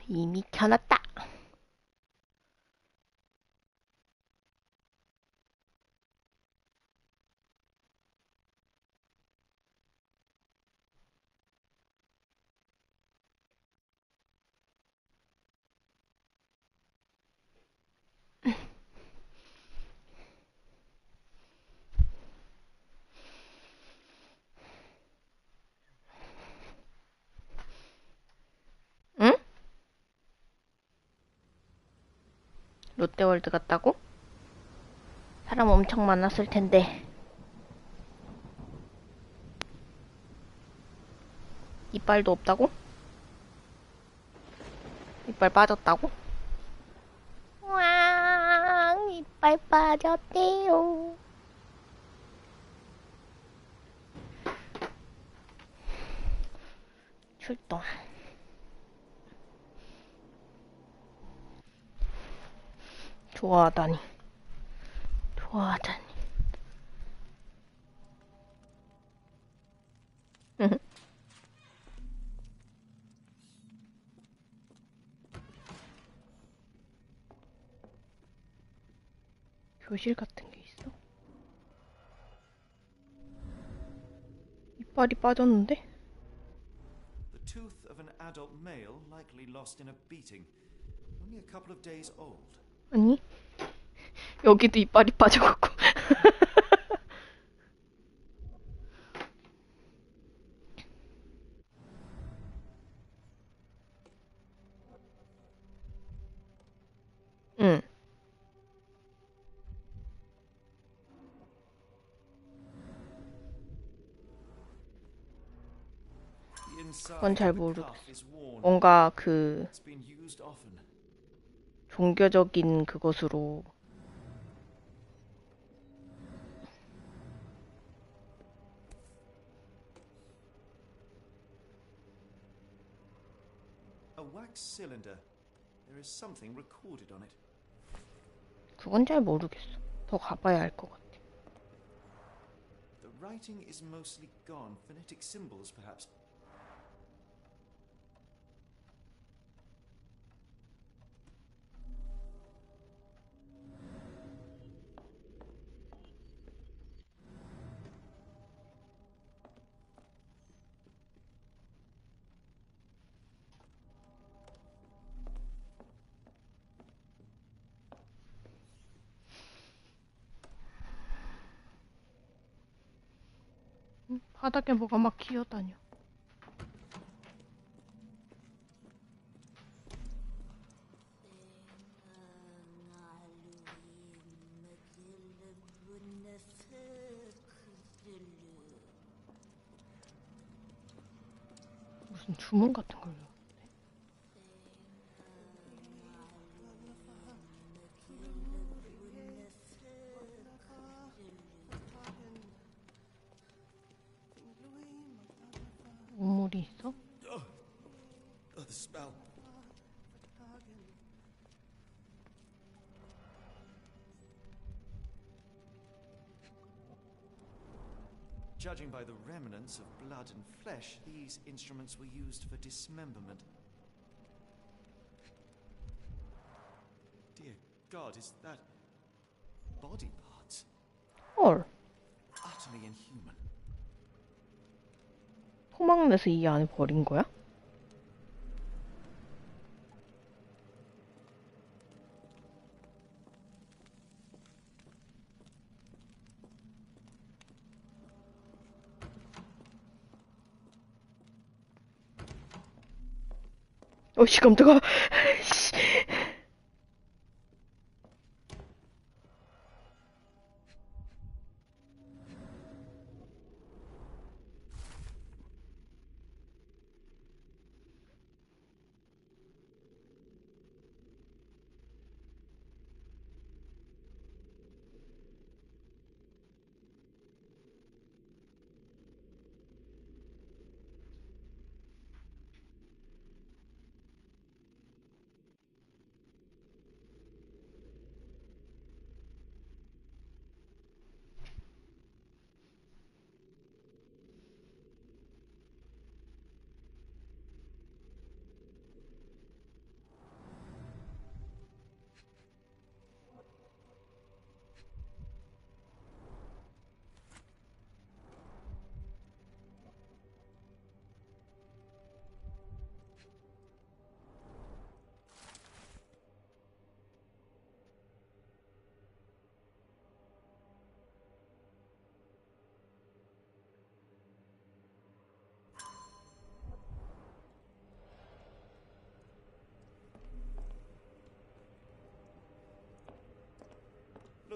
이미 켜놨다. 응? 롯데월드 갔다고? 사람 엄청 많았을 텐데. 이빨도 없다고? 이빨 빠졌다고? 왕, 이빨 빠졌대요. 출동. 좋아하다니. 좋아하다니. 교실 같은 게 있어? 이빨이 빠졌는데? The tooth of an adult male likely lost in a beating. Only a couple of days old. 아니, 여기도 이빨이 빠져갖고. 응, The 그건 inside 잘 of the 모르겠어. cuff is worn. 뭔가 그 It's been used often. 종교적인 그것으로. A wax cylinder. There is something recorded on it. 그건 잘 모르겠어. 더 가봐야 알 것 같아. The writing is mostly gone. Phonetic symbols, perhaps. 바닥에 뭐가 막 기어다녀. 무슨 주문 같은 걸로. 우물이 있어? Oh, the smell. Judging by the remnants of blood and flesh, these instruments were used for dismemberment. Dear God, is that body parts? 헐. Utterly inhuman. 포막내서 이 안에 버린 거야? 어씨 깜짝아. 씨.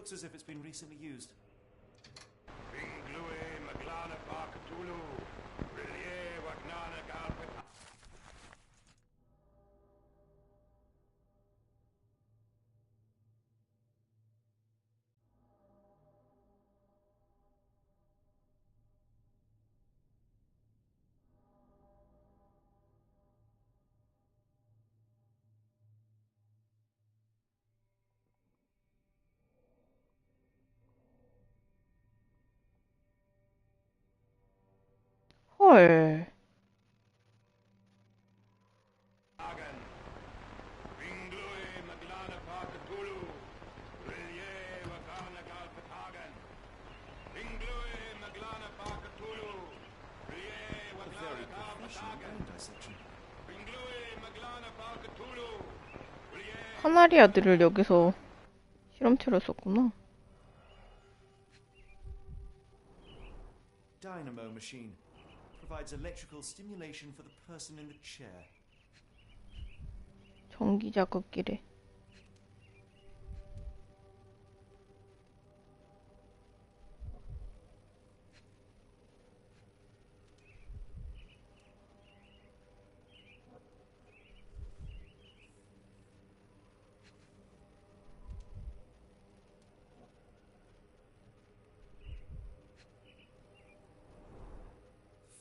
looks as if it's been recently used. 헐. Very professional bone dissection. 카나리아들을 여기서 실험체로 썼구나. Dynamo machine. Provides electrical stimulation for the person in the chair. 전기 자극기래.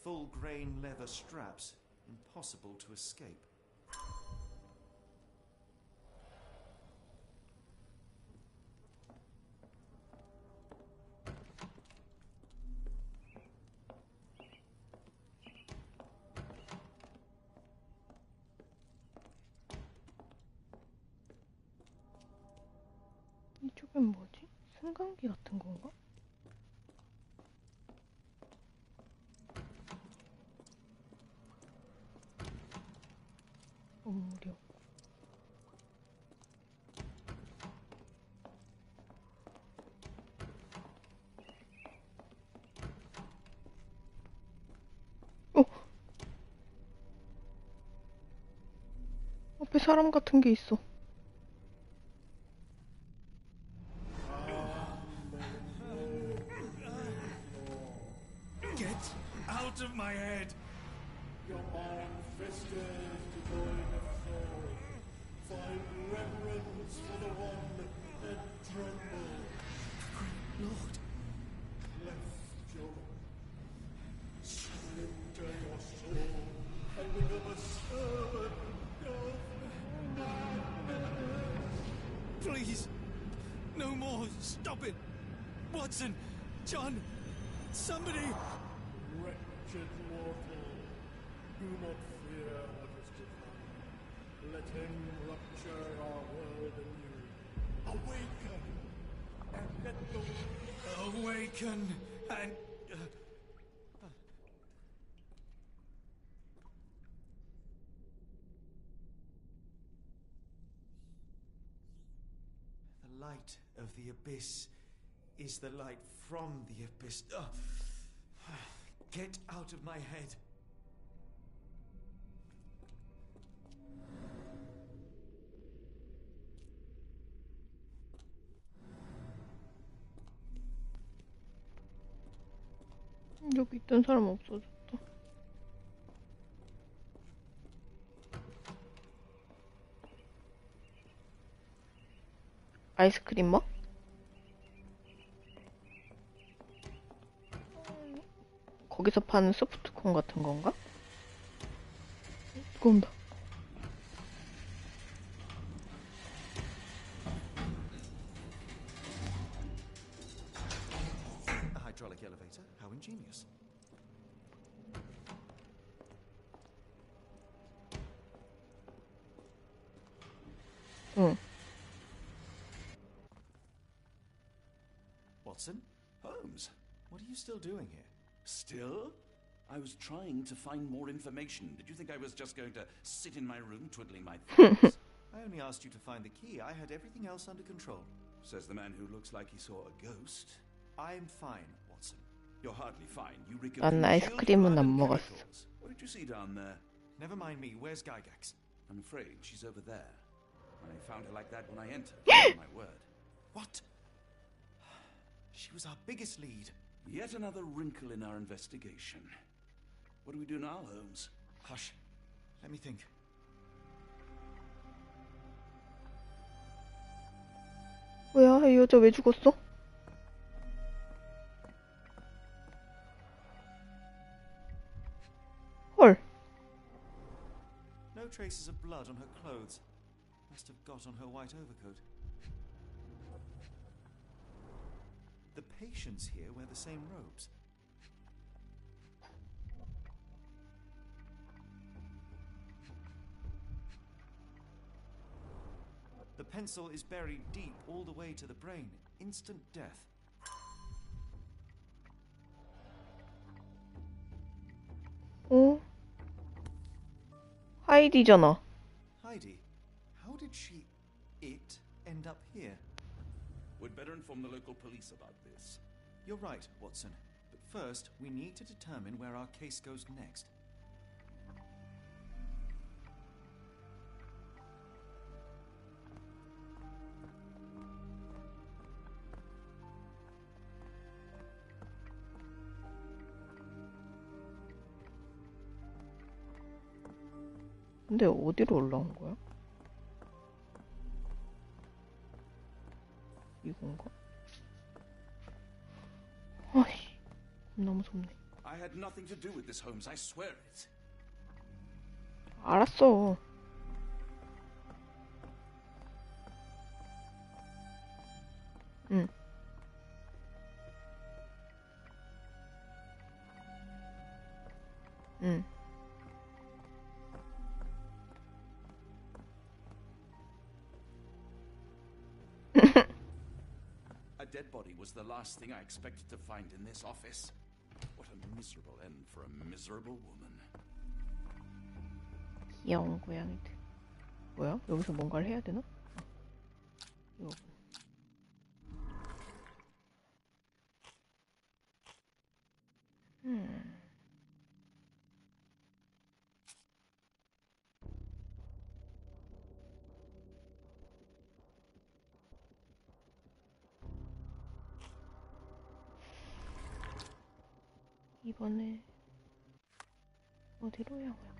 Full grain leather straps. Impossible to escape. 이쪽엔 뭐지? 승강기 같은 건가? 무려. 앞에 사람 같은 게 있어. Get out of my head! Your iron fisted to join the foe. Find reverence for the one that trembled. Lord, Left your surrender your soul and become a servant of please! No more! Stop it! Watson! John! Somebody! wretched mortal. Do not fear what is to come. Let him rupture our world anew. Awaken and let the Awaken and... The light of the abyss is the light from the abyss. Get out of my head. 여기 있던 사람 없어졌다. 아이스크림 먹? 거기서 파는 소프트콘 같은 건가? 누가 온다. A hydraulic elevator? How ingenious. 응. Watson? Holmes? What are you still doing here? Still? I was trying to find more information. Did you think I was just going to sit in my room twiddling my thumbs? I only asked you to find the key. I had everything else under control. Says the man who looks like he saw a ghost. I'm fine, Watson. You're hardly fine. You reek of 난 congealed 아이스크림은 blood 안 and 먹었어. chemicals. What did you see down there? Never mind me. Where's Gygax? I'm afraid she's over there. I found her like that when I entered. My word. What? She was our biggest lead. Yet another wrinkle in our investigation. What do we do now, Holmes? Hush. Let me think. 뭐야, 이 여자 왜 죽었어? 헐. No traces of blood on her clothes. Must have got on her white overcoat. The patients here wear the same robes. The pencil is buried deep all the way to the brain. Instant death. 어? 하이디잖아. Heidi, how did it end up here? We'd better inform the local police about this. You're right, Watson. But first, we need to determine where our case goes next. 근데 어디로 올라온 거야? 이건가? 아이씨, 겁나 무섭네. I had nothing to do with this, Holmes. I swear it. 알았어. 응. 응. A dead body was the last thing I expected to find in this office. What a miserable end for a miserable woman. 귀여운 고양이들. 뭐야? 여기서 뭔가를 해야 되나? 이거. 이번에 어디로 향할까?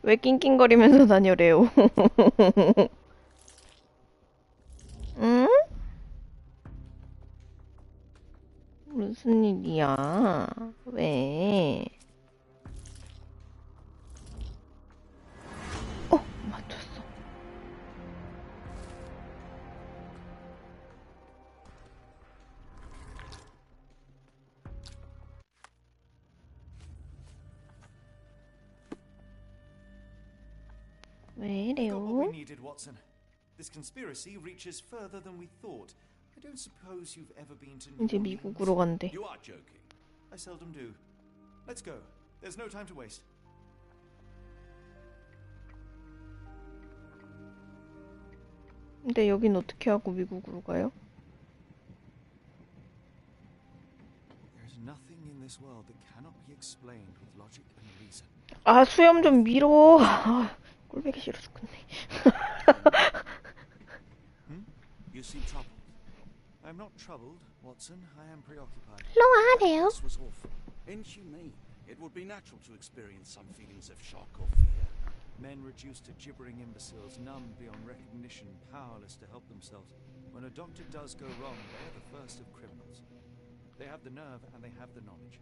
왜 낑낑거리면서 다녀래요? 응? 무슨 일이야? 왜? 맞췄어. 왜 Got what we 이래요? needed, Watson. This conspiracy reaches further than we thought. I don't suppose you've ever been to New 이제 Orleans? 미국으로 간대. You are joking. I seldom do. Let's go. There's no time to waste. 근데 여긴 어떻게 하고 미국으로 가요? There's nothing in this world that cannot be explained with logic and reason. 아, 수염 좀 밀어. 아, 꼴보기 싫어 죽겠네. You seem troubled. I'm not troubled, Watson. I am preoccupied. 하래요. This was awful. Inhumane. It would be natural to experience some feelings of shock or fear. Men reduced to gibbering imbeciles, numb beyond recognition, powerless to help themselves. When a doctor does go wrong, they are the first of criminals. They have the nerve and they have the knowledge.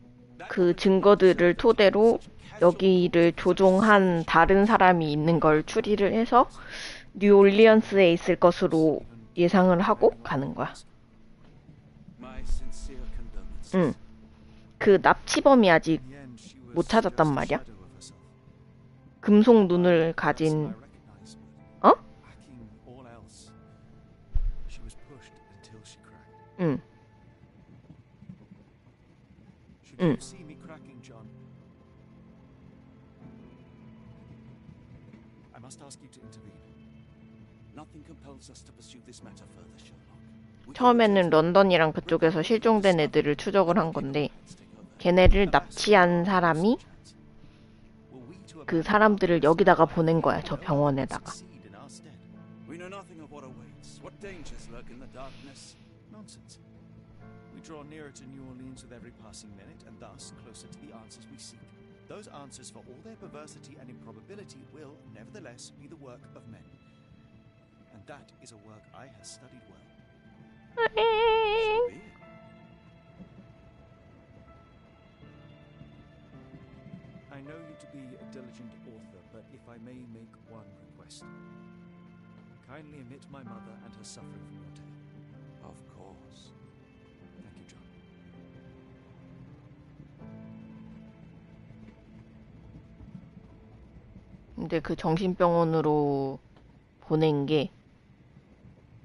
그 증거들을 토대로 여기를 조종한 다른 사람이 있는 걸 추리를 해서 뉴올리언스에 있을 것으로 예상을 하고 가는 거야. My sincere condolences. 응. 그 납치범이 아직 In the end, she was 못 찾았단 just a 말이야. shadow of herself. 금속 눈을 I 가진 recognize, 어? lacking all else. She was pushed until she cracked. 응. Should you see me cracking, John, I must ask you to intervene. Nothing compels us to pursue this matter further, Sherlock. We can 처음에는 return to- 런던이랑 그쪽에서 실종된 애들을 추적을 한 건데 걔네를 납치한 사람이 Were we to 그 사람들을 여기다가 보낸 거야, 저 병원에다가. succeed in our stead? We know nothing of what awaits. What dangers lurk in the darkness? Nonsense. We draw nearer to New Orleans with every passing minute, and thus closer to the answers we seek. Those answers, for all their perversity and improbability, will, nevertheless, be the work of men. And that is a work I have studied well. So be it. I know you to be a diligent author, but if I may make one request. Kindly omit my mother and her suffering from your tale. Of course. Thank you, John. 근데 그 정신병원으로 보낸 게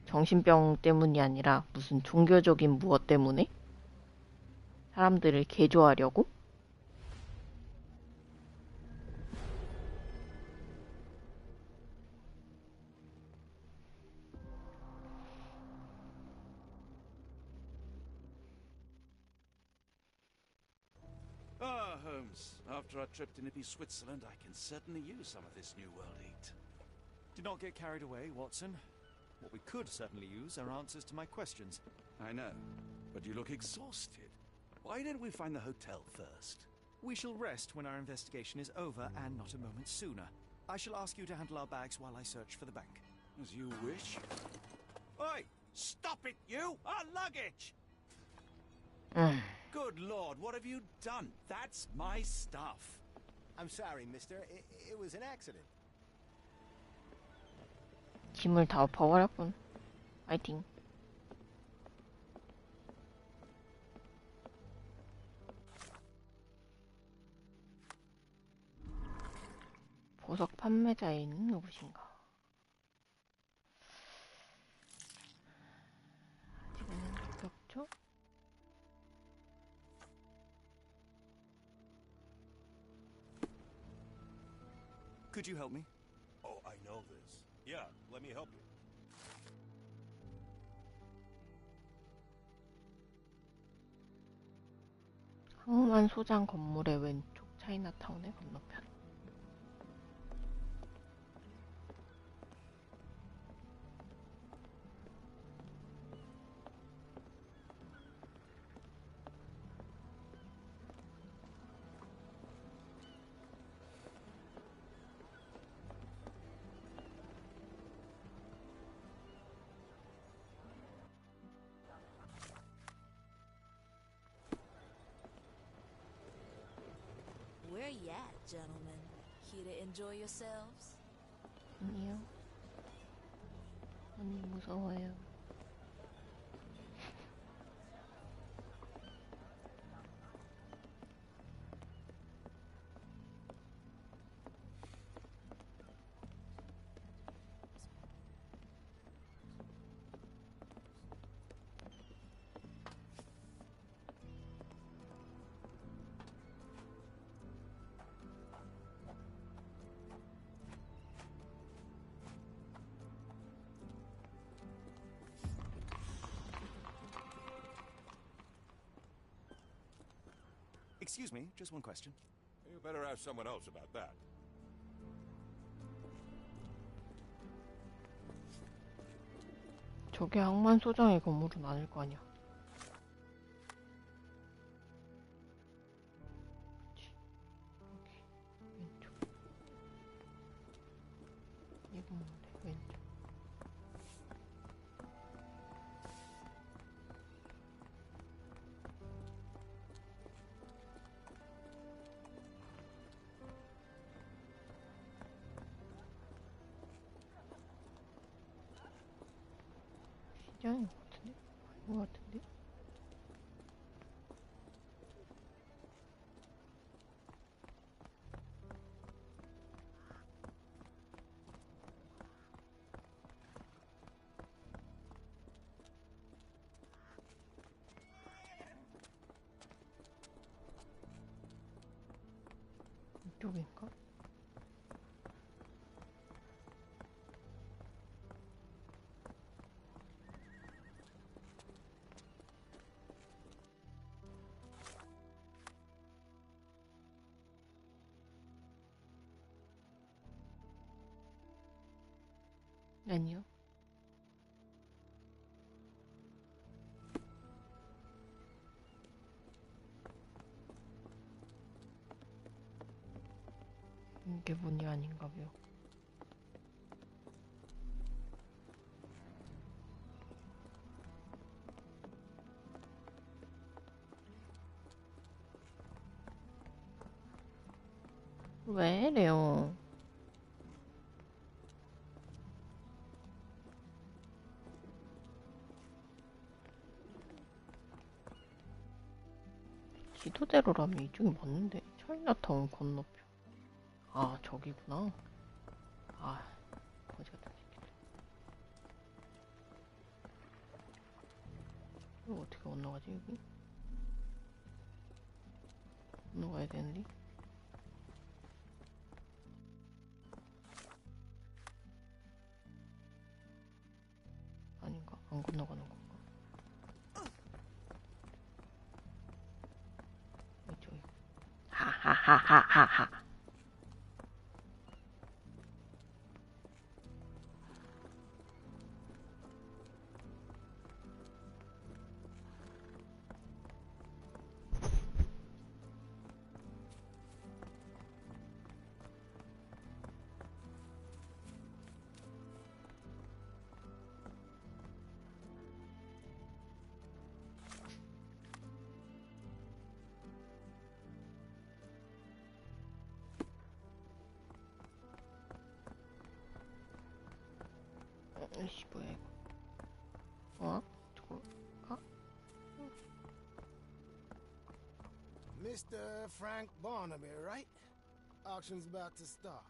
정신병 때문이 아니라 무슨 종교적인 무엇 때문에? 사람들을 개조하려고? Ah, Holmes. After our trip to nippy Switzerland, I can certainly use some of this New World heat. Do not get carried away, Watson. What we could certainly use are answers to my questions. I know, but you look exhausted. Why didn't we find the hotel first? We shall rest when our investigation is over, and not a moment sooner. I shall ask you to handle our bags while I search for the bank. As you wish. Oi! Stop it, you! Our luggage! Good Lord, what have you done? That's my stuff. I'm sorry, mister. It was an accident. 짐을 다 엎어버렸군. 파이팅. 보석 판매자인 누구신가? 아직은 없죠? Could you help me? Oh, I know this. Yeah, let me help you. 항만 소장 건물의 왼쪽 차이나타운의 건너편. Where you at, gentlemen? Here to enjoy yourselves? 아니요. 언니 무서워요. Excuse me, just one question. You better ask someone else about that. 저게 항만 소장의 건물은 아닐 거 아니야. 그치. 여기 왼쪽. 이 건물의 왼쪽. 시장인 것 같은데? 아닌 것 같은데? 이쪽인가? 아니요. 이게 문이 아닌가봐요. 왜 이래요? 지도대로라면 이쪽이 맞는데 차이나타운 건너편. 아 저기구나. 아 거지 같은 새끼들. 이거 어떻게 건너가지 여기? 건너가야 되는데? 아닌가? 안 건너가는 건가? 이쪽이. 하하하하하하. 이씨 뭐야 이거? 어? 저거? 가? Mr. Frank Barnaby, right? Auction's about to start.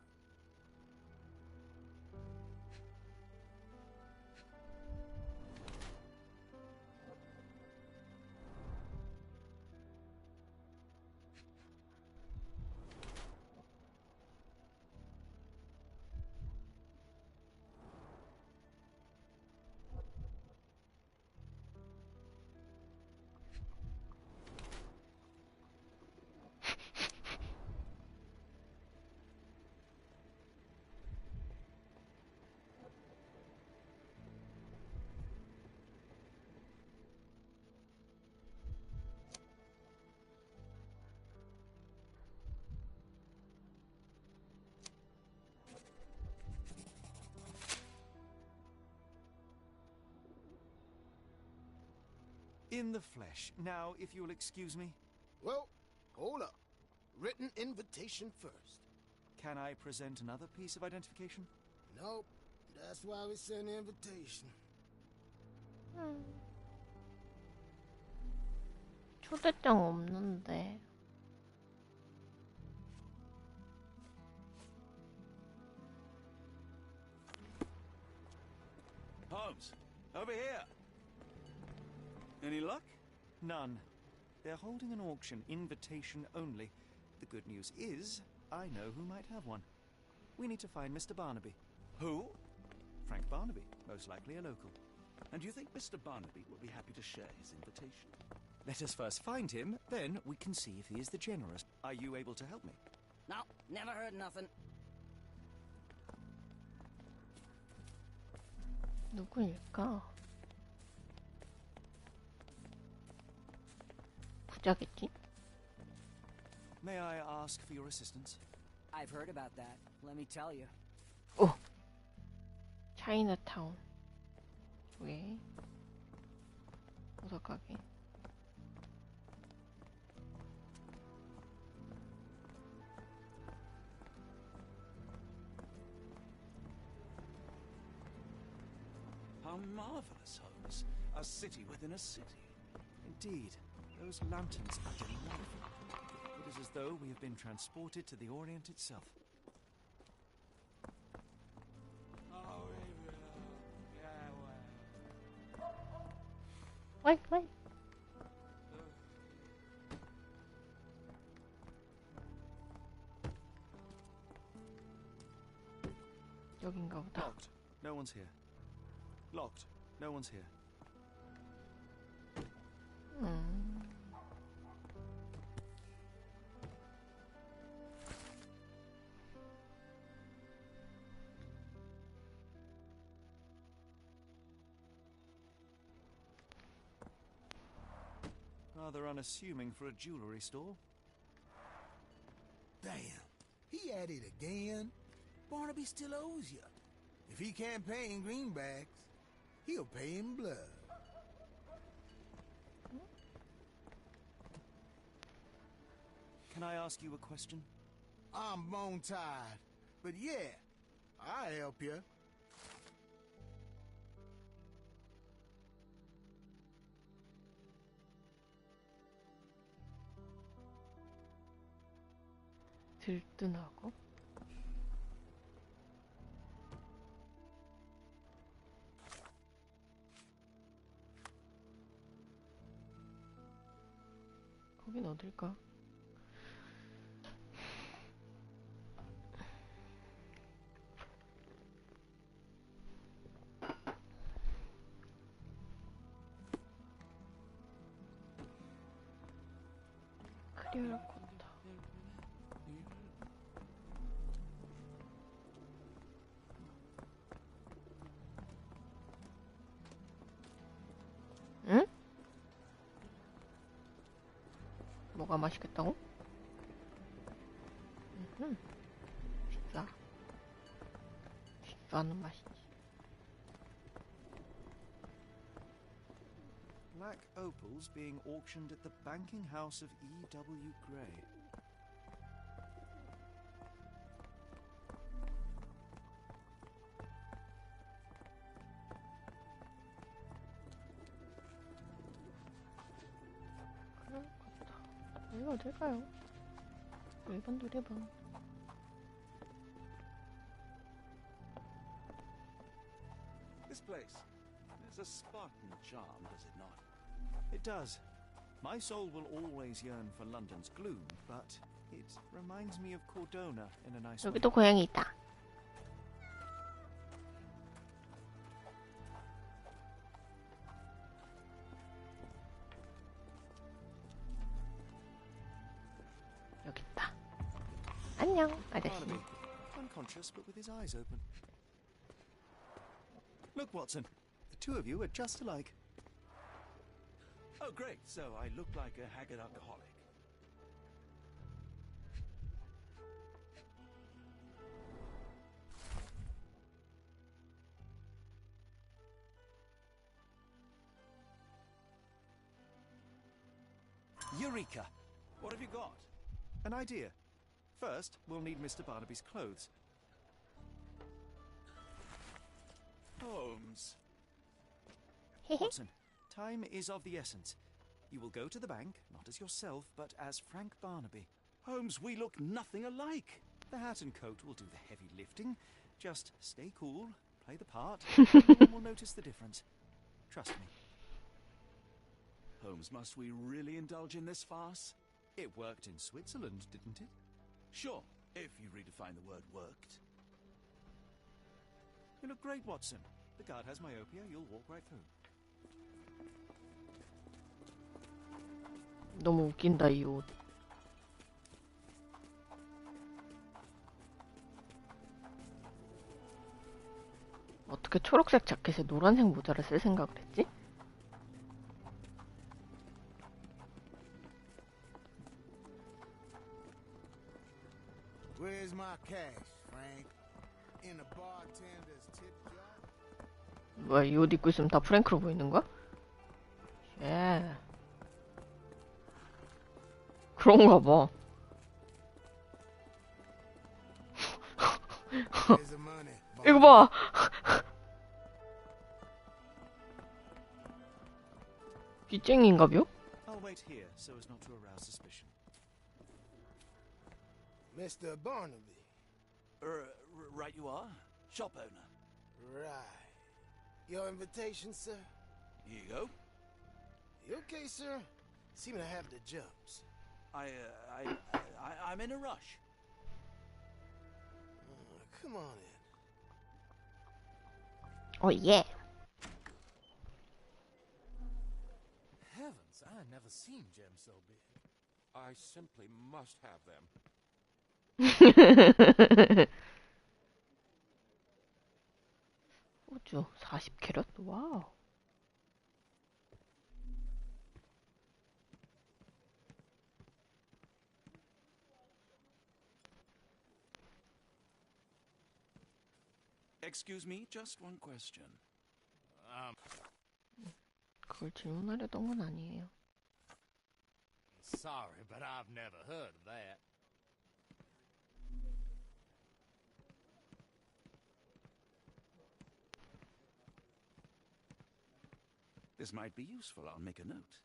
In the flesh. Now, if you'll excuse me, Well, hold up. Written invitation first. can I present another piece of identification? Nope. That's why we send the invitation. 초대장 없는데. Holmes, over here. Any luck? None. They're holding an auction, invitation only. The good news is, I know who might have one. We need to find Mr. Barnaby. Who? Frank Barnaby, most likely a local. And do you think Mr. Barnaby will be happy to share his invitation? Let us first find him, then we can see if he is the generous. Are you able to help me? No, never heard nothing. 누구일까? 부자겠지? May I ask for your assistance? I've heard about that. Let me tell you. 오! 차이나타운 쪽에 보석 가게. How marvelous, Holmes. A city within a city. Indeed, those lanterns are delightful. It is as though we have been transported to the Orient itself. Wait, wait. 여긴가 보다. Locked. No one's here. Locked. No one's here. Rather unassuming for a jewelry store. Damn, he at it again. Barnaby still owes you. If he can't pay in greenbacks, he'll pay in blood. Can I ask you a question? I'm bone tired, but yeah, I'll help you. 들뜬하고. 거긴 어딜까? 크리얼코타. 응? 뭐가 맛있겠다고? 식사하는 맛이지. Black opals being auctioned at the banking house of E.W. Gray. 이거 어딜까요? 1번 노래방. This place has a Spartan charm, does it not? It does. My soul will always yearn for London's gloom, but it reminds me of Cordona in a nice way. 여기도 고양이 있다. 여기 있다. 안녕, 아저씨. Barnaby, unconscious but with his eyes open. Look, Watson, the two of you are just alike. Oh, great. So I look like a haggard alcoholic. Eureka! What have you got? An idea. First, we'll need Mr. Barnaby's clothes. Holmes. Watson, time is of the essence. You will go to the bank, not as yourself, but as Frank Barnaby. Holmes, we look nothing alike. The hat and coat will do the heavy lifting. Just stay cool, play the part, no one will notice the difference. Trust me. Holmes, must we really indulge in this farce? It worked in Switzerland, didn't it? Sure, if you redefine the word worked. You look great, Watson. The guard has myopia, you'll walk right through. 너무 웃긴다, 이 옷. 어떻게 초록색 자켓에 노란색 모자를 쓸 생각을 했지? Where's my cash, Frank? In the bartender's tip jar? 뭐야, 이 옷 입고 있으면 다 프랭크로 보이는 거야? 예. 그런가 봐. Here's the money. 이거 봐. 빚쟁이인가벼? I'll wait here so as not to arouse suspicion. Mr. Barnaby. Right you are. Shop owner. Right. Your invitation, sir? Here you go. You okay, sir? Seem to have the jumps. I'm in a rush. Come on in. 어, 예. Heavens, I never seen gems so big. I simply must have them. 호주 40캐럿? 와우. Excuse me, just one question. 그걸 질문하려던 건 아니에요. Sorry, but I've never heard of that. This might be useful. I'll make a note.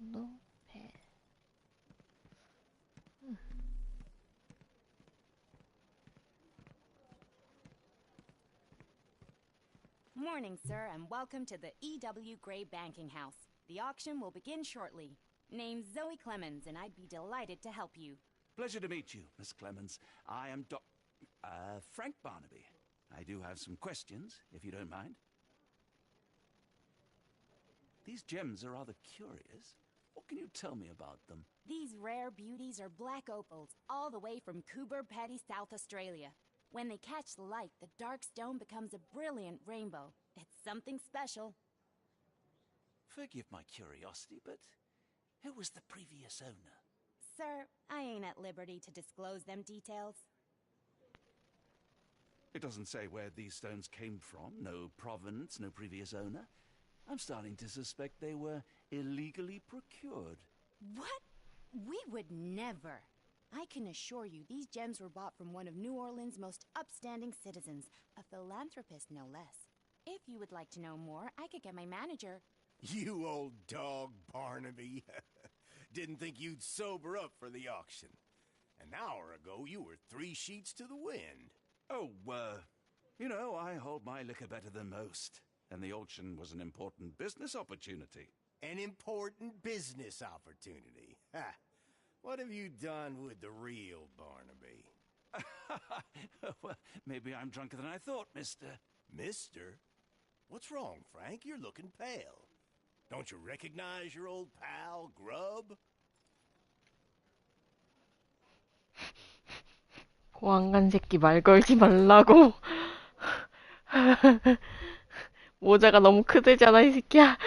노벨. Morning, sir, and welcome to the E.W. Gray Banking House. The auction will begin shortly. Name's Zoe Clemens, and I'd be delighted to help you. Pleasure to meet you, Miss Clemens. I am Frank Barnaby. I do have some questions, if you don't mind. These gems are rather curious. What can you tell me about them? These rare beauties are black opals, all the way from Coober Pedy, South Australia. When they catch the light, the dark stone becomes a brilliant rainbow. It's something special. Forgive my curiosity, but who was the previous owner? Sir, I ain't at liberty to disclose them details. It doesn't say where these stones came from. No provenance, no previous owner. I'm starting to suspect they were illegally procured. What? We would never. I can assure you these gems were bought from one of New Orleans' most upstanding citizens, a philanthropist no less. If you would like to know more, I could get my manager. You old dog, Barnaby. Didn't think you'd sober up for the auction. An hour ago, you were 3 sheets to the wind. Oh, you know, I hold my liquor better than most. And the auction was an important business opportunity. An important business opportunity. Ha! What have you done with the real Barnaby? Well, maybe I'm drunker than I thought, mister. Mister? What's wrong, Frank? You're looking pale. Don't you recognize your old pal, Grub? 보안관 새끼 말 걸지 말라고. 모자가 너무 크대잖아, 이 새끼야.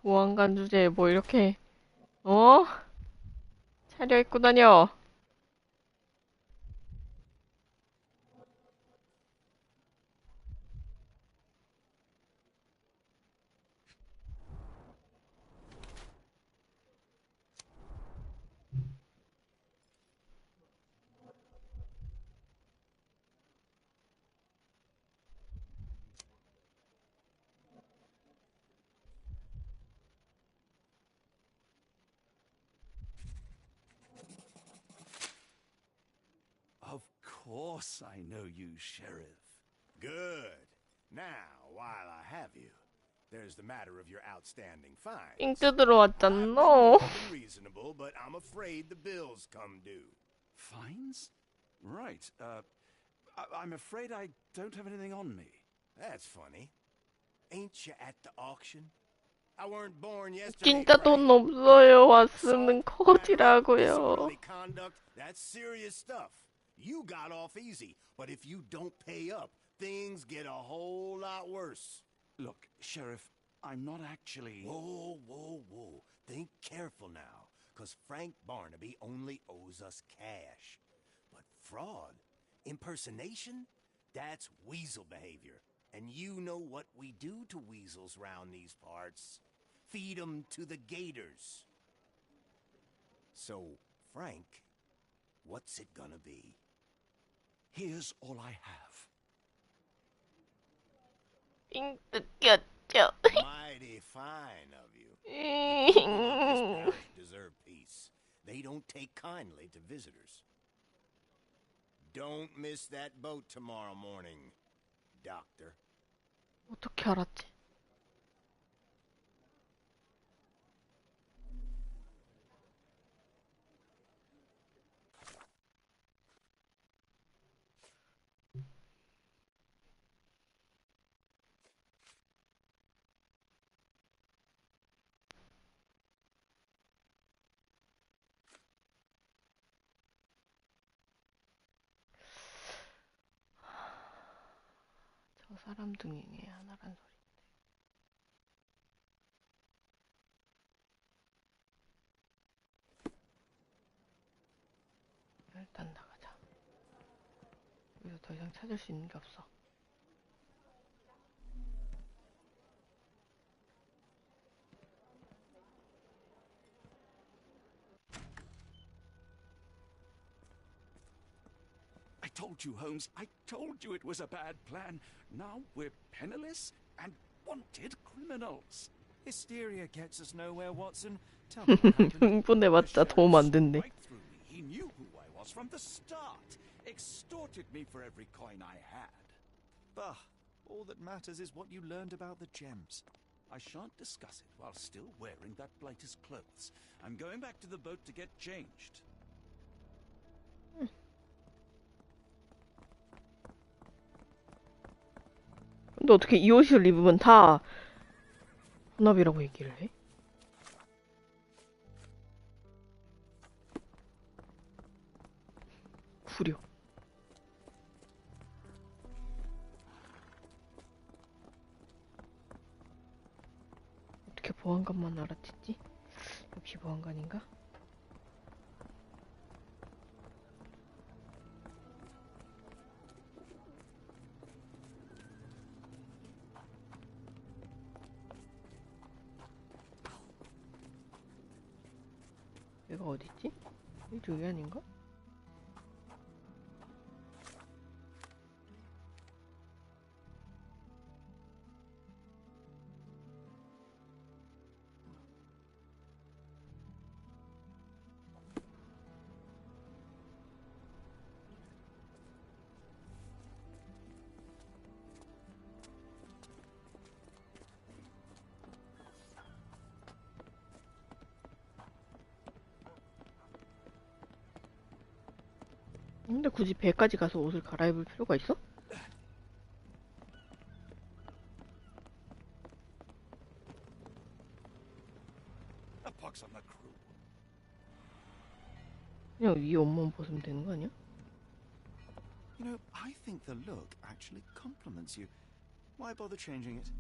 보안관 주제에 뭐 이렇게, 차려입고 다녀. Of course I know you, Sheriff. Good. Now, while I have you, there's the matter of your outstanding fines. 삥 뜯으러 왔잖아. I'm reasonable, but I'm afraid the bills come due. Fines? Right. I'm afraid I don't have anything on me. That's funny. Ain't you at the auction? I weren't born yesterday. 진짜 돈 없어요. 왔으면 커지라고요. Disorderly conduct, that's serious stuff. You got off easy, but if you don't pay up, things get a whole lot worse. Look, Sheriff, I'm not actually... Whoa, whoa, whoa. Think careful now, 'cause Frank Barnaby only owes us cash. What, fraud? Impersonation? That's weasel behavior. And you know what we do to weasels round these parts. Feed 'em to the gators. So, Frank, what's it gonna be? Here's all I have. 느꼈죠. Mighty fine of you. The people of this parish deserve peace. They don't take kindly to visitors. Don't miss that boat tomorrow morning, Doctor. 어떻게 알았지? 저 사람 중에 하나란 소리. 일단 나가자. 여기서 더 이상 찾을 수 있는 게 없어. I told you, Holmes. I told you it was a bad plan. Now we're penniless and wanted criminals. Hysteria gets us nowhere, Watson. Tell me what happened. 흥분해봤자 도움 안 된대. Right through me. He knew who I was from the start. Extorted me for every coin I had. Bah, all that matters is what you learned about the gems. I shan't discuss it while still wearing that blighter's clothes. I'm going back to the boat to get changed. 근데 어떻게 이 옷을 입으면 다 혼합이라고 얘기를 해? 구려. 어떻게 보안관만 알아챘지? 역시 보안관인가? 얘가 어딨지? 이쪽이 아닌가? 근데 굳이 배까지 가서 옷을 갈아입을 필요가 있어? A pox on the crew. 그냥 위에 옷만 벗으면 되는 거 아니야? You know, I think the look actually compliments you. Why bother changing it?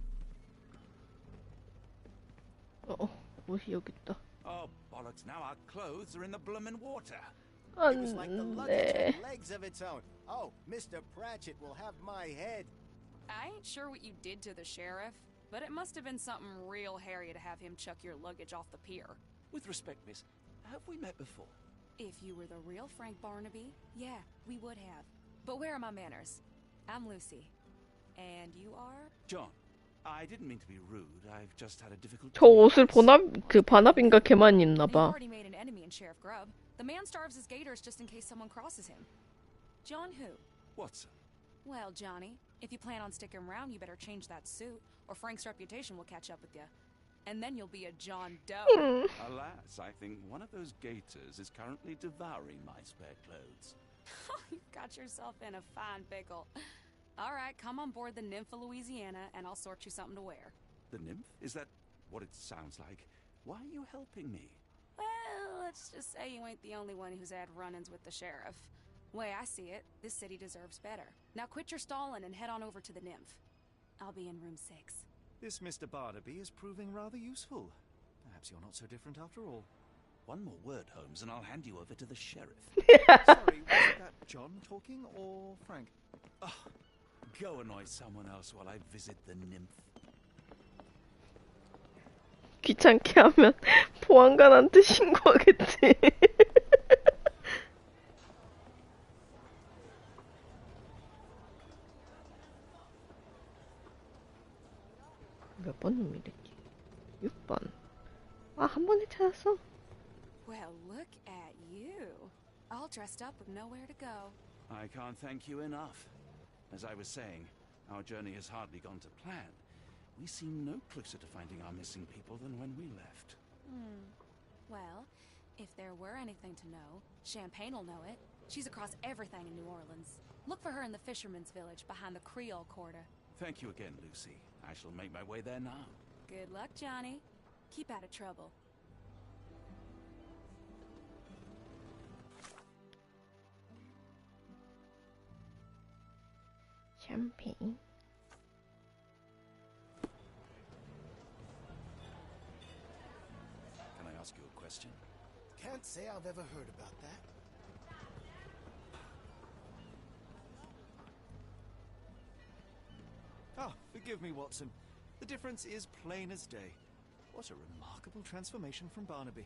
옷이 여기 있다. Oh, bollocks. Now our clothes are in the bloomin' water. It was like the luggage 네. had legs of its own. Oh, Mr. Pratchett will have my head. I ain't sure what you did to the sheriff, but it must have been something real hairy to have him chuck your luggage off the pier. With respect, miss, have we met before? If you were the real Frank Barnaby, yeah, we would have. But where are my manners? I'm Lucy. And you are? John, I didn't mean to be rude. I've just had a difficult 저 옷을 반합인가 걔만 입나 You 봐. already made an enemy in Sheriff Grubb. The man starves his gators just in case someone crosses him. John who? Watson. Well, Johnny, if you plan on sticking around, you better change that suit, or Frank's reputation will catch up with you. And then you'll be a John Doe. Alas, I think one of those gators is currently devouring my spare clothes. You've got yourself in a fine pickle. All right, come on board the Nymph of Louisiana, and I'll sort you something to wear. The nymph? Is that what it sounds like? Why are you helping me? Well, let's just say you ain't the only one who's had run-ins with the sheriff. Way I see it, this city deserves better. Now quit your stalling and head on over to the Nymph. I'll be in room 6. This Mr. Barnaby is proving rather useful. Perhaps you're not so different after all. One more word, Holmes, and I'll hand you over to the sheriff. Sorry, was that John talking or Frank? Oh, go annoy someone else while I visit the nymph. 귀찮게 하면 보안관한테 신고하겠지. 몇 번 놈이랬지? 6번. 아, 한 번에 찾았어. Well, look at you. All dressed up with nowhere to go. I can't thank you enough. As I was saying, our journey has hardly gone to plan. We seem no closer to finding our missing people than when we left. Well, if there were anything to know, Champagne will know it. She's across everything in New Orleans. Look for her in the fisherman's village behind the Creole Quarter. Thank you again, Lucy. I shall make my way there now. Good luck, Johnny. Keep out of trouble. 샴페인. Can I ask you a question? Can't say I've ever heard about that. Ah, forgive me, Watson. The difference is plain as day. What a remarkable transformation from Barnaby.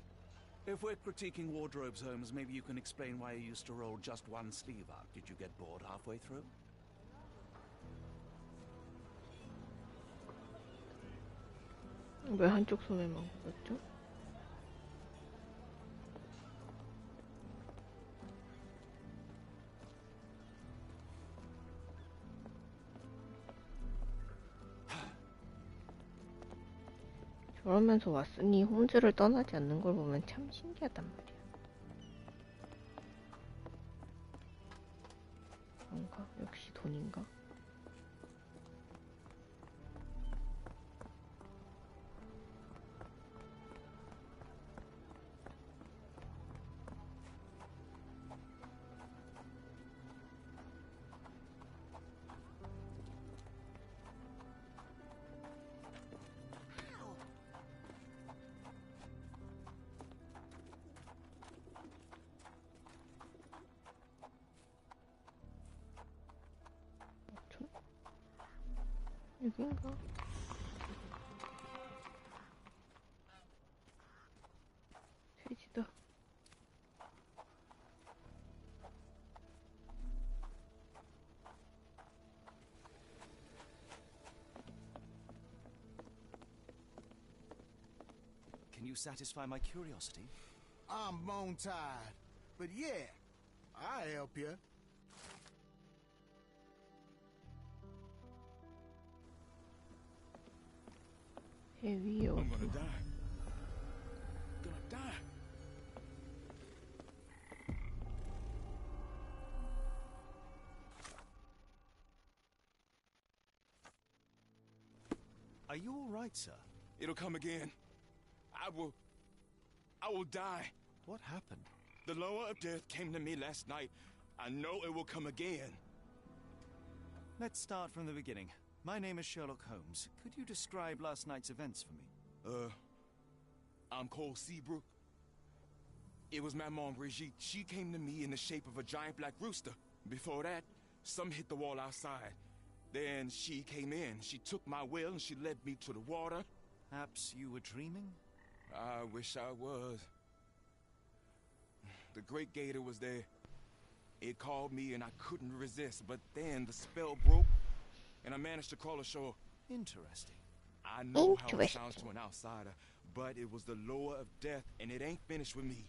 If we're critiquing wardrobes, Holmes, maybe you can explain why you used to roll just one sleeve up. Did you get bored halfway through? 왜 한쪽 손에만 꽂았죠? 저러면서 왓슨이 홈즈를 떠나지 않는 걸 보면 참 신기하단 말이야. 그런가? 역시 돈인가? 여긴가? 돼지다. Can you satisfy my curiosity? I'm bone tired, but yeah, I'll help you. 해위 I'm 어부. gonna die. Gonna die. Are you all right, sir? It'll come again. I will die. What happened? The lower of death came to me last night. I know it will come again. Let's start from the beginning. My name is Sherlock Holmes. Could you describe last night's events for me? I'm Cole Seabrook. It was Maman Brigitte. She came to me in the shape of a giant black rooster. Before that, some hit the wall outside. Then she came in. She took my will and she led me to the water. Perhaps you were dreaming? I wish I was. The great gator was there. It called me and I couldn't resist, but then the spell broke and I managed to crawl ashore. Interesting. I know how it sounds to an outsider, but it was the lower of death and it ain't finished with me.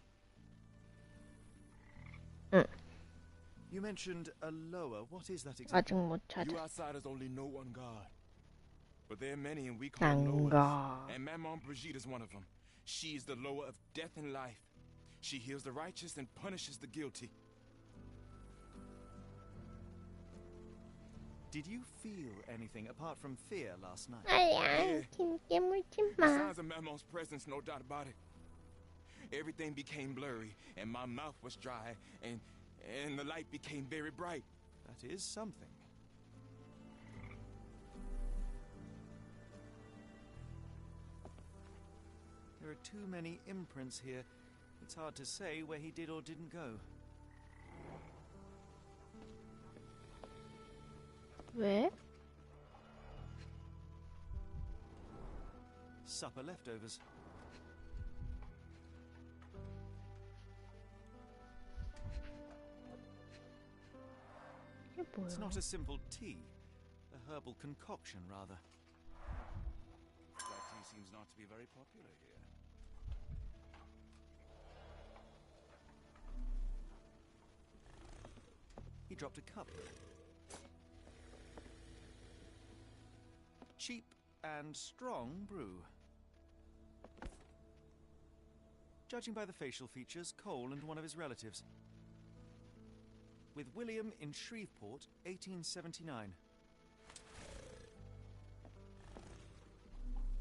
You mentioned a lower. What is that 아직 exactly? 못 찾아. You outsiders only know one God. But there are many and we call them lowers. 난가. And Maman Brigitte is one of them. She is the lower of death and life. She heals the righteous and punishes the guilty. Did you feel anything apart from fear last night? 아야, 김게 물지 The 마. signs of Maman's presence, no doubt about it. Everything became blurry and my mouth was dry and the light became very bright. That is something. There are too many imprints here. It's hard to say where he did or didn't go. 왜? Supper leftovers. 이게 It's 뭐야? not a simple tea. A herbal concoction, rather. That tea seems not to be very popular here. He dropped a cup. Cheap and strong brew. Judging by the facial features, Cole and one of his relatives. With William in Shreveport, 1879.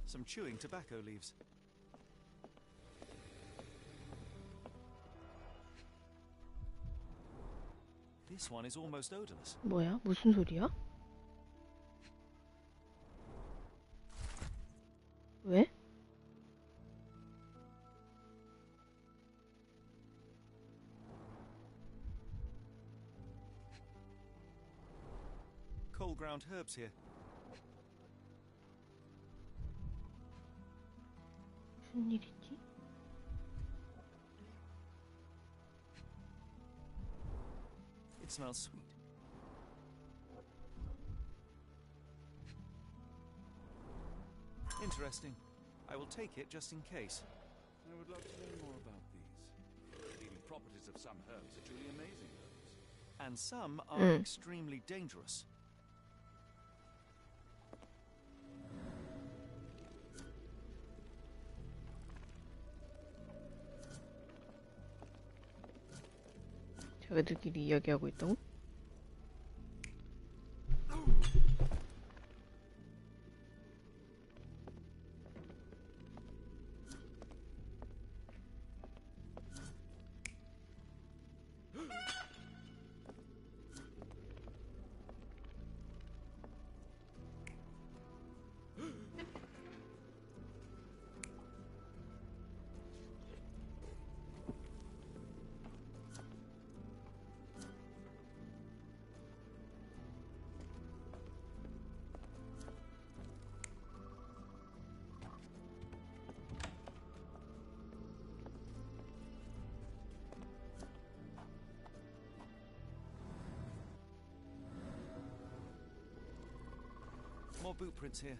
Some chewing tobacco leaves. This one is almost odorless. 뭐야? 무슨 소리야? 왜? Cole ground herbs here. 무슨 일이지? It smells sweet. Interesting. I will take it just in case. I would love to know more about these. The leading properties of some herbs are truly amazing herbs. And some are extremely dangerous. 저희들끼리 이야기하고 있다고? More boot prints here.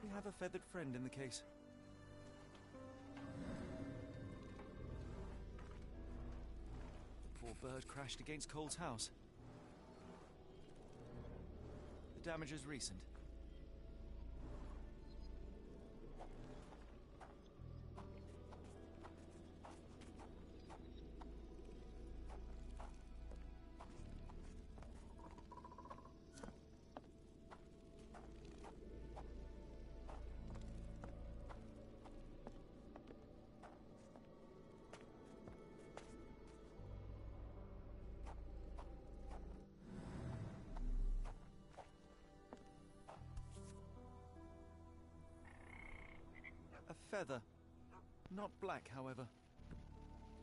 We have a feathered friend in the case. The poor bird crashed against Cole's house. The damage is recent. A feather. Not black, however.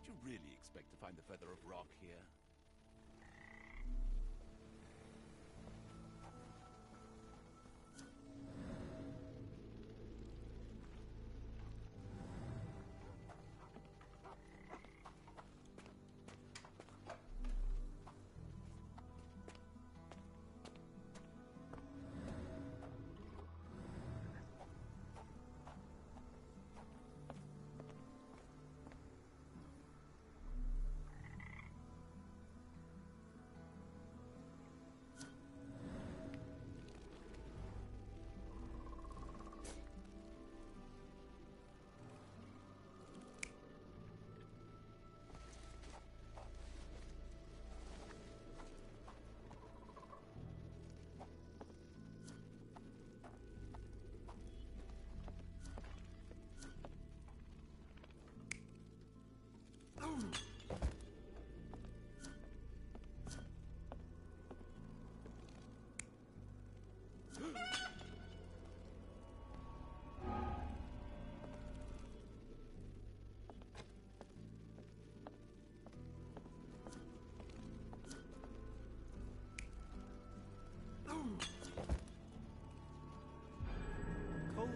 Did you really expect to find the feather of rock here?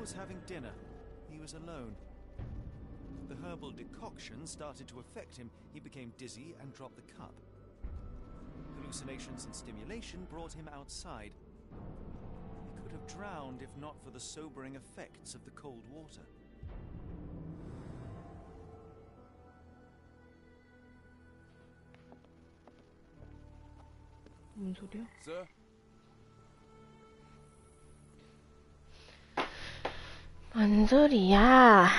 was having dinner. He was alone. The herbal decoction started to affect him. He became dizzy and dropped the cup. Hallucinations and stimulation brought him outside. He could have drowned if not for the sobering effects of the cold water. 뭔 소리야? Sir? 뭔 소리야?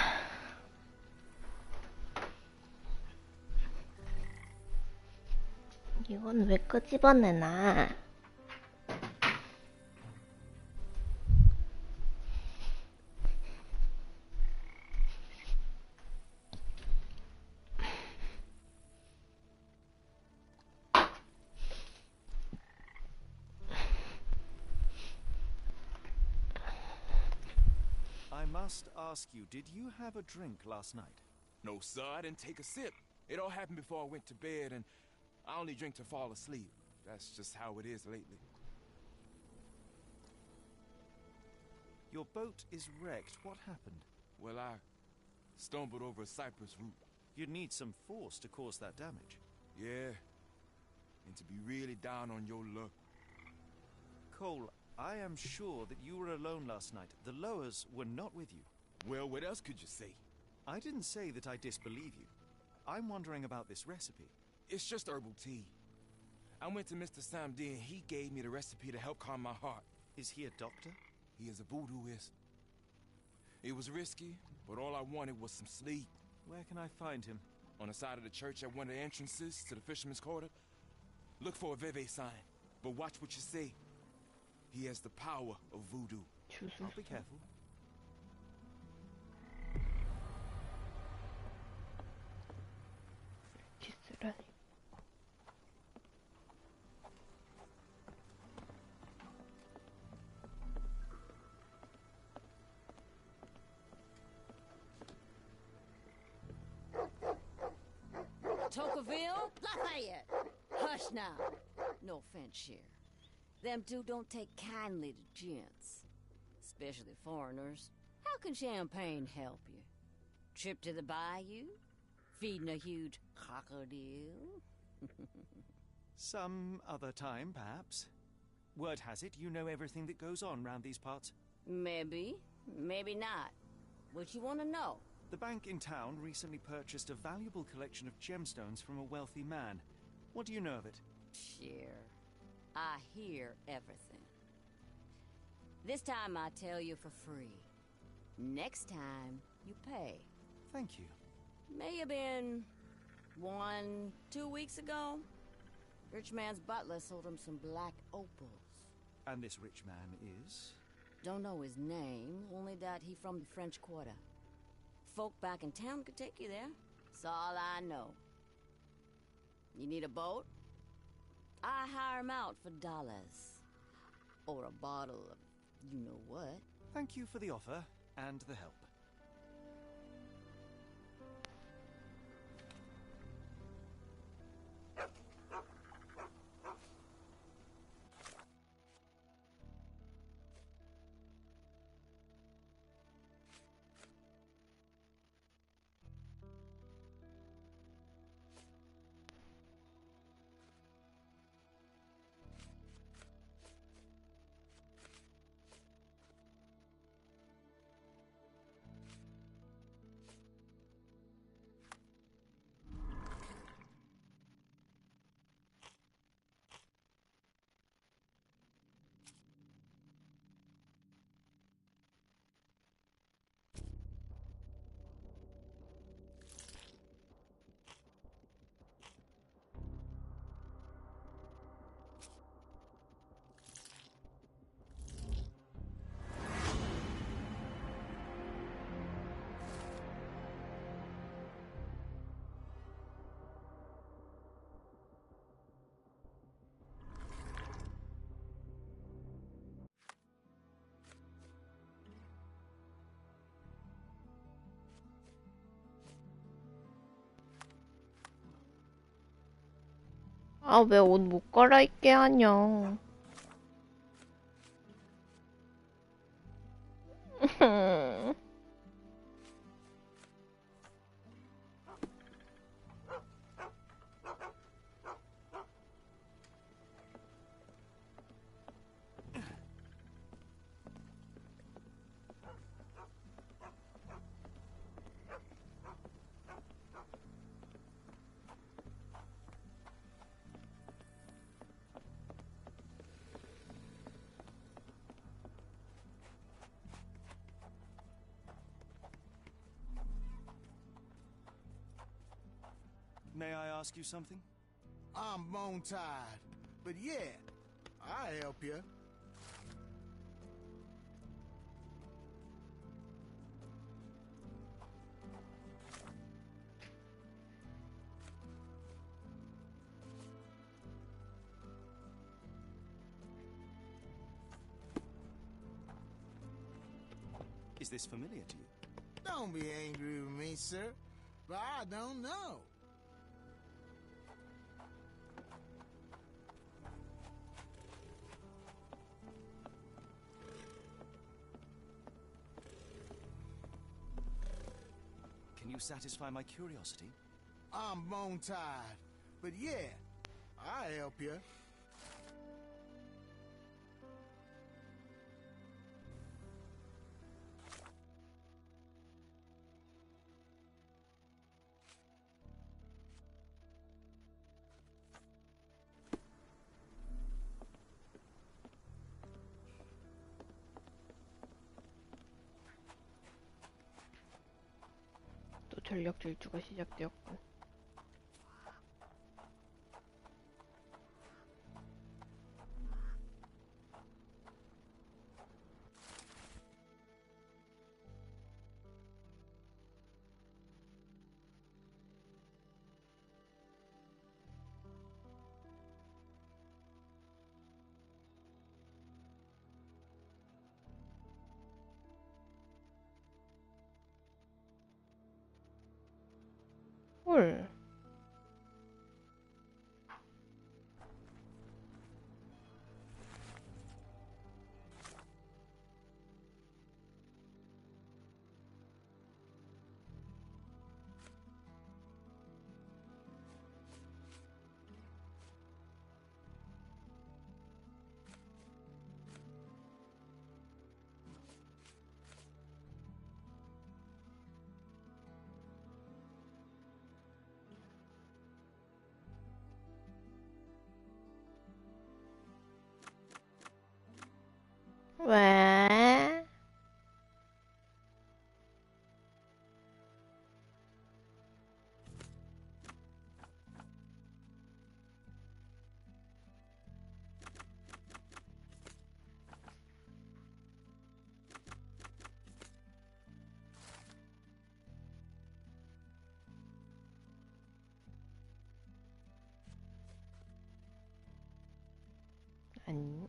이건 왜 끄집어내나? I must ask you, did you have a drink last night? No, sir, I didn't take a sip. It all happened before I went to bed, and I only drink to fall asleep. That's just how it is lately. Your boat is wrecked. What happened? Well, I stumbled over a cypress root. You'd need some force to cause that damage. Yeah, and to be really down on your luck. Cole, I am sure that you were alone last night. The Lowers were not with you. Well, what else could you say? I didn't say that I disbelieve you. I'm wondering about this recipe. It's just herbal tea. I went to Mr. Samdi and he gave me the recipe to help calm my heart. Is he a doctor? He is a voodooist. It was risky, but all I wanted was some sleep. Where can I find him? On the side of the church at one of the entrances to the Fisherman's Quarter. Look for a Veve sign, but watch what you say. He has the power of voodoo. I'll be careful. 기스라니. Tocqueville? Lafayette! Hush now. No offense, Sheriff. Them two don't take kindly to gents. Especially foreigners. How can champagne help you? Trip to the bayou? Feeding a huge crocodile? Some other time, perhaps. Word has it you know everything that goes on round these parts. Maybe. Maybe not. What you want to know? The bank in town recently purchased a valuable collection of gemstones from a wealthy man. What do you know of it? Sure. I hear everything. This time I tell you for free. Next time, you pay. Thank you. May have been 2 weeks ago. Rich man's butler sold him some black opals. And this rich man is? Don't know his name, only that he from the French Quarter. Folk back in town could take you there. That's all I know. You need a boat? I hire 'em out for dollars. Or a bottle of you-know-what. Thank you for the offer and the help. 아, 왜 옷 못 갈아입게 하냐. May I ask you something? I'm bone-tied, but yeah, I'll help you. Is this familiar to you? Don't be angry with me, sir, but I don't know. Can you satisfy my curiosity? I'm bone-tied, but yeah, I'll help you. 또 전력 질주가 시작되었군. 헐. 왜? 아니.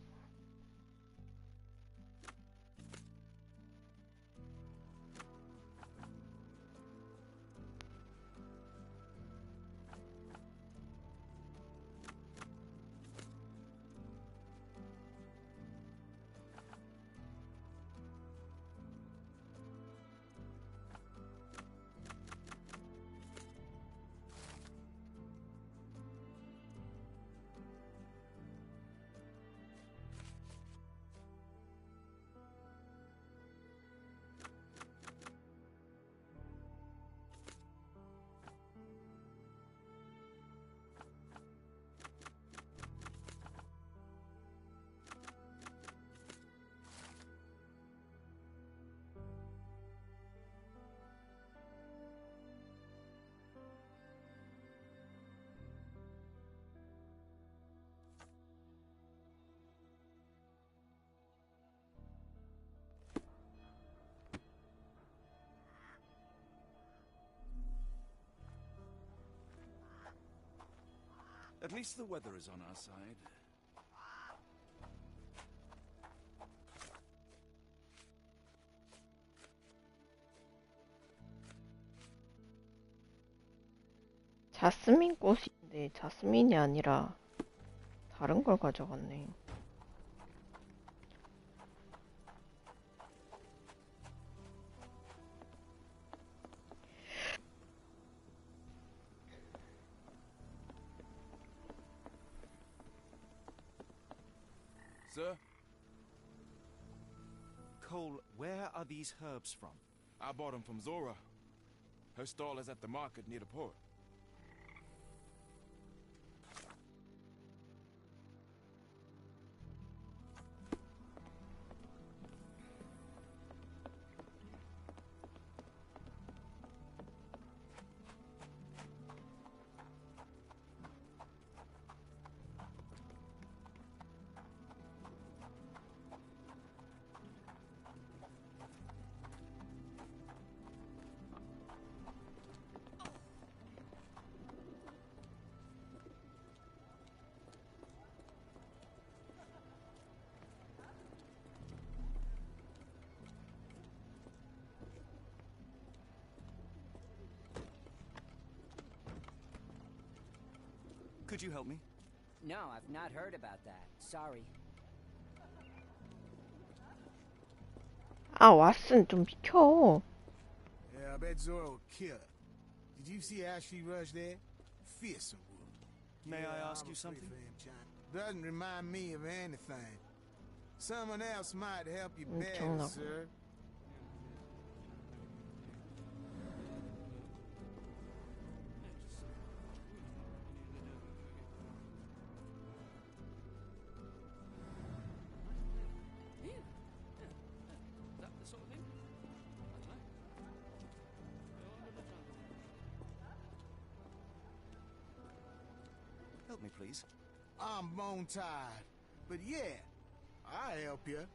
At least the weather is on our side. 자스민 꽃인데 자스민이 아니라 다른 걸 가져갔네. Sir? Cole, where are these herbs from? I bought them from Zora. Her stall is at the market near the port. Could you help me? No, I've not heard about that. Sorry. 아, 왓슨 좀 비켜. Yeah, I bet Zora will kill her. Did you see how she rushed there? Fearsome woman. May I ask I'm you afraid something? for him, John. Doesn't remind me of anything. Someone else might help you better, 엄청나고. sir. Help me, please. I'm bone tired. But yeah, I'll help you.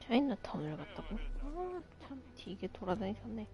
차이나타운을 갔다고? 아, 참 되게 돌아다니셨네.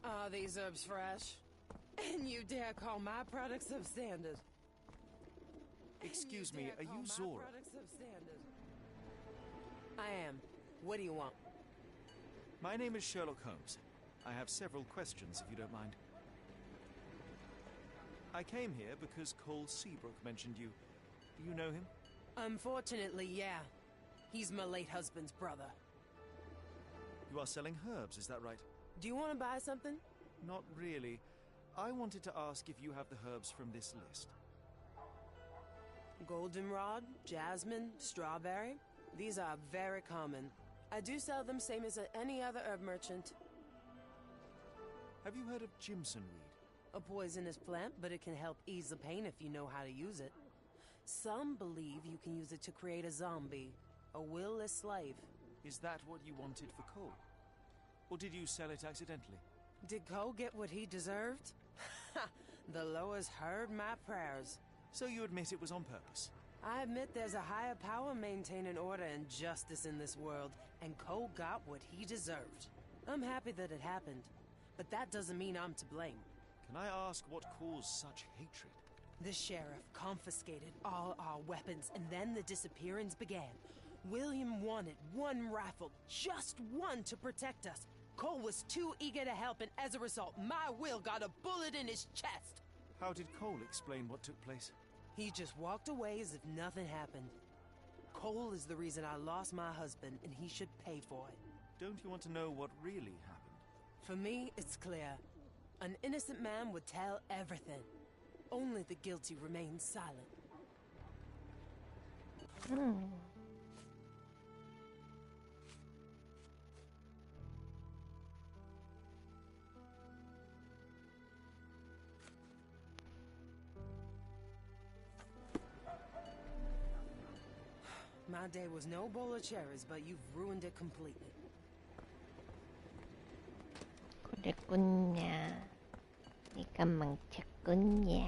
Are these herbs fresh? And you dare call my products substandard? Excuse me, are you Zora? I am. What do you want? My name is Sherlock Holmes. I have several questions, if you don't mind. I came here because Cole Seabrook mentioned you. Do you know him? Unfortunately, yeah. He's my late husband's brother. You are selling herbs, is that right? Do you want to buy something? Not really. I wanted to ask if you have the herbs from this list. Goldenrod, jasmine, strawberry. These are very common. I do sell them same as any other herb merchant. Have you heard of Jimson weed? A poisonous plant, but it can help ease the pain if you know how to use it. Some believe you can use it to create a zombie, a will-less slave. Is that what you wanted for Cole? Or did you sell it accidentally? Did Cole get what he deserved? The lowers heard my prayers. So you admit it was on purpose? I admit there's a higher power maintaining order and justice in this world, and Cole got what he deserved. I'm happy that it happened, but that doesn't mean I'm to blame. Can I ask what caused such hatred? The sheriff confiscated all our weapons, and then the disappearance began. William wanted one rifle, just one, to protect us. Cole was too eager to help, and as a result, my Will got a bullet in his chest. How did Cole explain what took place? He just walked away as if nothing happened. Cole is the reason I lost my husband, and he should pay for it. Don't you want to know what really happened? For me, it's clear. An innocent man would tell everything. Only the guilty remain silent. My day was no bowl of cherries, but you've ruined it completely. 그랬군요. 네가 망쳤군요.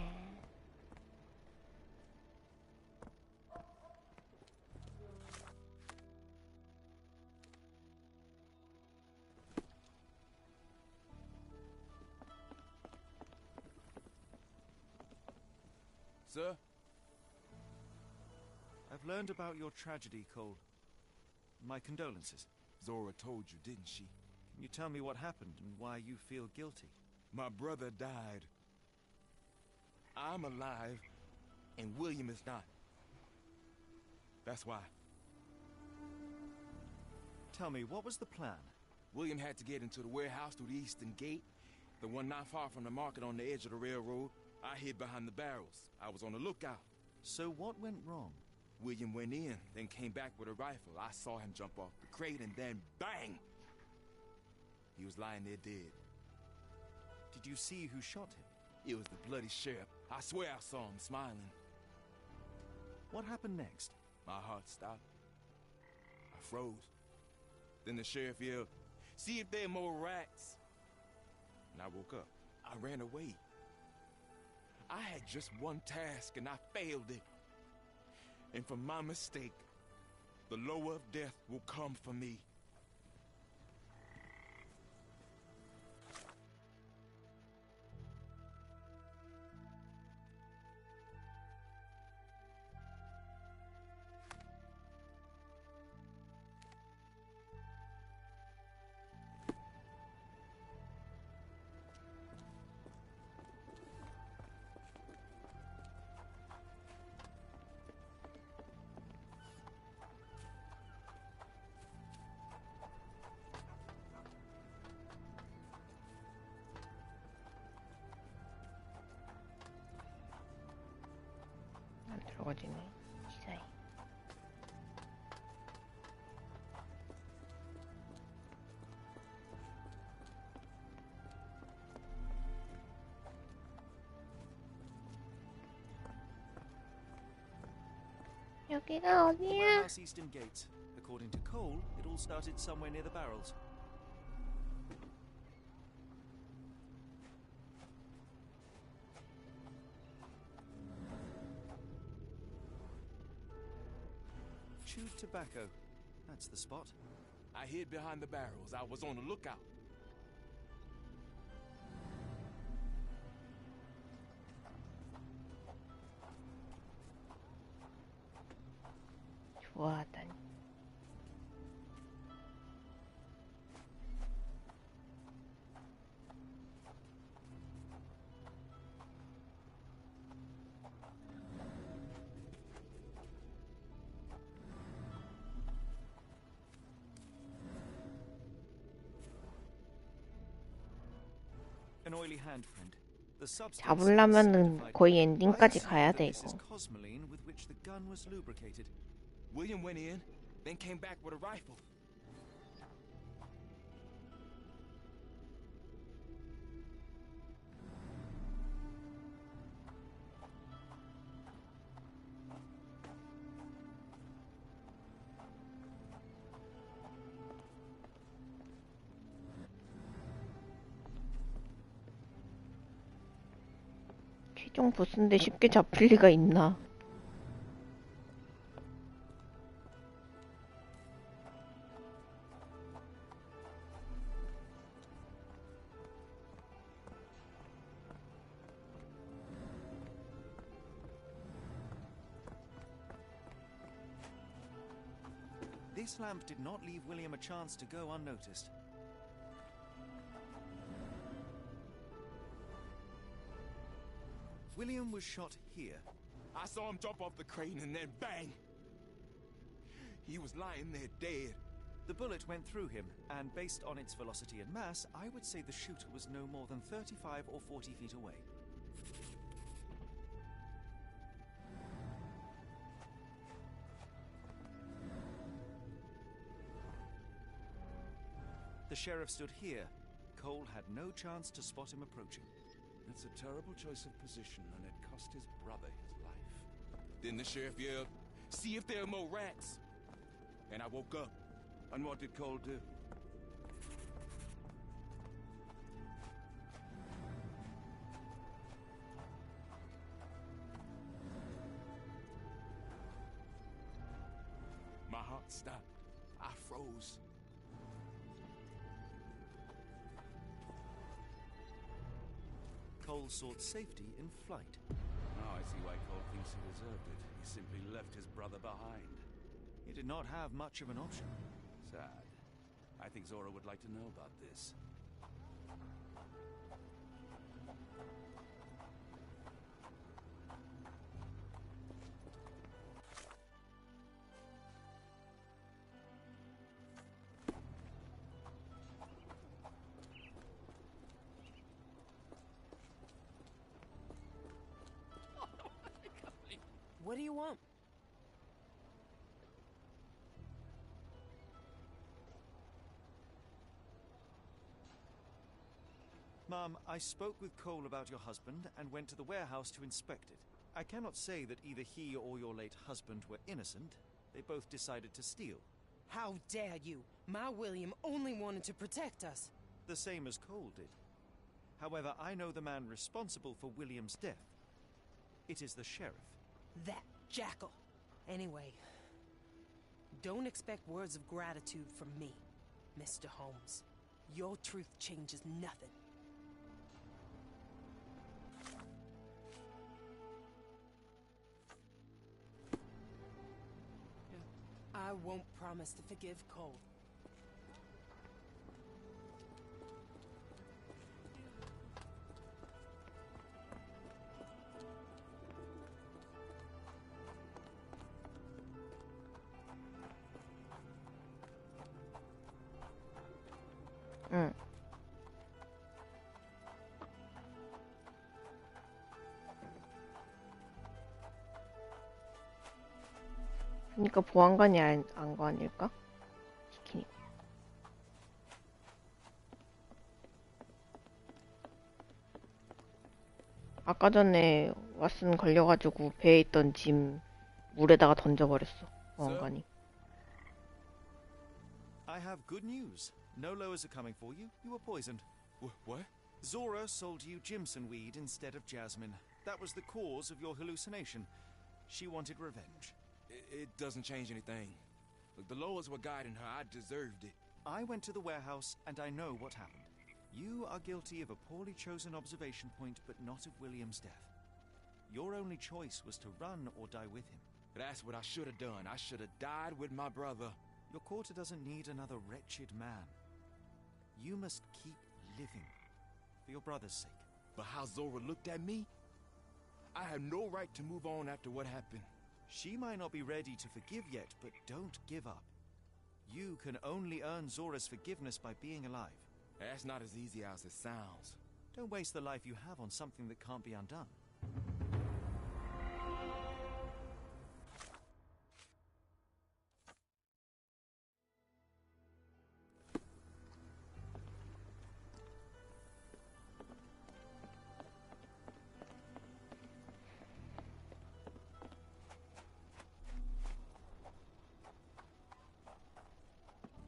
Sir? I've learned about your tragedy, Cole. My condolences. Zora told you, didn't she? Can you tell me what happened and why you feel guilty? My brother died. I'm alive, and William is not. That's why. Tell me, what was the plan? William had to get into the warehouse through the eastern gate, the one not far from the market on the edge of the railroad. I hid behind the barrels. I was on the lookout. So what went wrong? William went in, then came back with a rifle. I saw him jump off the crate, and then bang! He was lying there dead. Did you see who shot him? It was the bloody sheriff. I swear I saw him smiling. What happened next? My heart stopped. I froze. Then the sheriff yelled, "See if there are more rats." And I woke up. I ran away. I had just one task, and I failed it. And for my mistake, the lower of death will come for me. 안 들어가지네. 기사에. 여기가 어디야? Warehouse Eastern Gate. According to Cole, it all started somewhere near the barrels. Chewed tobacco. That's the spot. I hid behind the barrels. I was on the lookout. 좋아하다니. An oily handprint. The substance 잡으려면은 거의 엔딩까지 가야 돼 this is 이거. cosmoline with which the gun was lubricated. William went in, then came back with a rifle. 최종 보스인데 쉽게 잡힐 리가 있나? This lamp did not leave William a chance to go unnoticed. William was shot here. I saw him jump off the crane and then bang! He was lying there dead. The bullet went through him, and based on its velocity and mass, I would say the shooter was no more than 35 or 40 feet away. The sheriff stood here. Cole had no chance to spot him approaching. It's a terrible choice of position, and it cost his brother his life. Then the sheriff yelled, "See if there are more rats!" And I woke up. And what did Cole do? My heart stopped. I froze. Cole sought safety in flight. Now I see why Cole thinks he deserved it. He simply left his brother behind. He did not have much of an option. Sad. I think Zora would like to know about this. What do you want? Ma'am, I spoke with Cole about your husband and went to the warehouse to inspect it. I cannot say that either he or your late husband were innocent. They both decided to steal. How dare you? My William only wanted to protect us. The same as Cole did. However, I know the man responsible for William's death. It is the sheriff. That jackal. Anyway, don't expect words of gratitude from me, Mr. Holmes. Your truth changes nothing. I won't promise to forgive Cole. 응. 그러니까 보안관이 안 거 아닐까? 시키니. 아까 전에 왓슨 걸려가지고 배에 있던 짐 물에다가 던져버렸어. 보안관이. I have good news. No lowers are coming for you. You were poisoned. What? Zora sold you Jimson weed instead of jasmine. That was the cause of your hallucination. She wanted revenge. It doesn't change anything. Look, the lowers were guiding her. I deserved it. I went to the warehouse and I know what happened. You are guilty of a poorly chosen observation point, but not of William's death. Your only choice was to run or die with him. That's what I should have done. I should have died with my brother. Your quarter doesn't need another wretched man. You must keep living, for your brother's sake. But how Zora looked at me? I have no right to move on after what happened. She might not be ready to forgive yet, but don't give up. You can only earn Zora's forgiveness by being alive. That's not as easy as it sounds. Don't waste the life you have on something that can't be undone.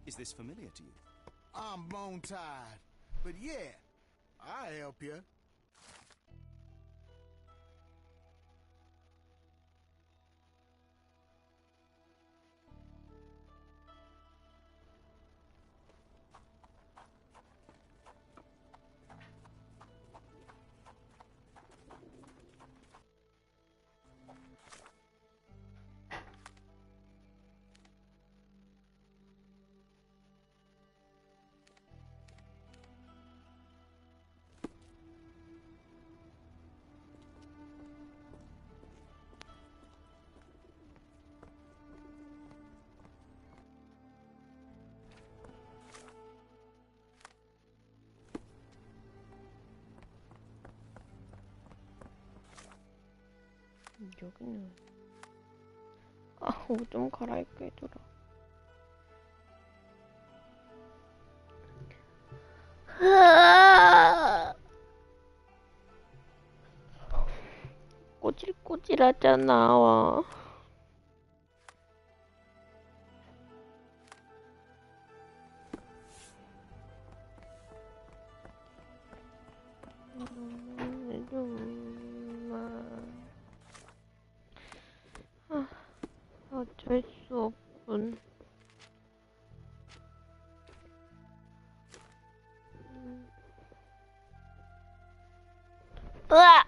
Is this familiar to you? I'm bone-tied, but yeah, I'll help you. 여기는 옷 좀 갈아입게 해줘라. 꼬질꼬질하잖아. 어쩔 수 없군. 으아!